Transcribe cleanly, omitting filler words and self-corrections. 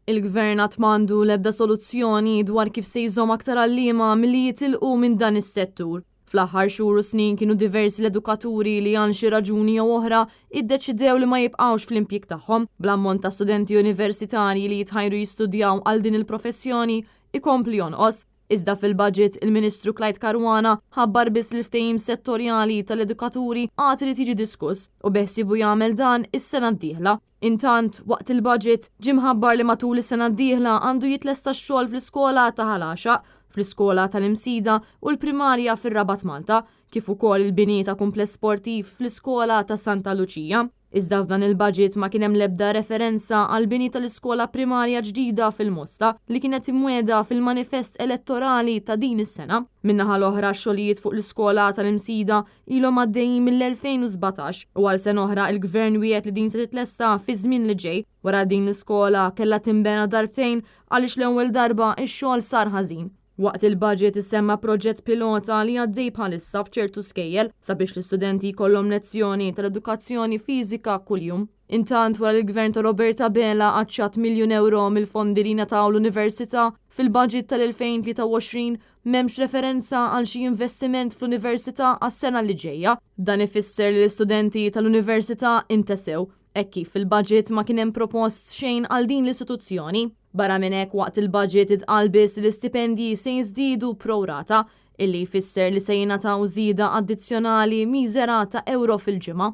Il-gvern qatt m'għandu l-ebda soluzzjoni dwar kif se jżomm aktar għalliema milli jitilqu minn dan is-settur. Fl-aħħar xhur u snin kienu diversi l-edukaturi li għal xi raġuni jew oħra iddeċidew li ma jibqgħux fl-impjieg tagħhom bl-ammont ta' studenti universitarji li jitħajru jistudjaw għal din il-professjoni ikompli jonqos. Iżda fil-budget il-Ministru Clyde Caruana ħabbar biss l-ftehim settorjali tal-edukaturi għad li tiġi diskuss u beħsibu jagħmel dan is-sena d-dieħla. Intant, waqt il-budget ġie mħabbar li matul is-sena d-dieħla għandu jitlesta x-xogħol fl-iskola ta' Ħalaxa, fl-iskola tal-Imsida u l-primarja fir-Rabat Malta, kif ukoll il-bini ta' kumpless sportiv fl-iskola ta' Santa Lucia. Iżda f'dan il-budget ma kien hemm l-ebda referenza għal bini tal-iskola primarja ġdida fil-Mosta li kienet imwiegħda fil-manifest elettorali ta' din is-sena. Min-naħa l-oħra xogħlijiet fuq l-iskola tal-Imsida ilhom għaddejjin mill-2017 u għal sena oħra il-Gvern wiegħed li din se titlesta fi żmien li ġej wara din l-iskola kellha tinbena darbtejn għaliex l-ewwel darba x-xogħol sar ħażin. Waqt il-budget issemma proġett pilota li għaddej bħalissa f'ċertu skejjel sabiex l-istudenti jkollhom lezzjoni tal-edukazzjoni fiżika kuljum. Intant wara l-Gvern ta' Roberta Bela aċċat €1,000,000 mill-fondi li ngħataw l-Università fil-budget tal-2023 m'hemmx referenza għal xi investiment fl-Università għas-sena li ġejja. Dan ifisser li l-istudenti tal-Università intesew hekk kif fil-budget ma kien hemm propost xejn għal din l-istituzzjoni. Barra minn hekk waqt il-budget itqal biss l-istipendji se jiżdiedu pro rata illi jfisser li se jingħataw żieda addizzjonali miżera ta' euro fil-ġimgħa.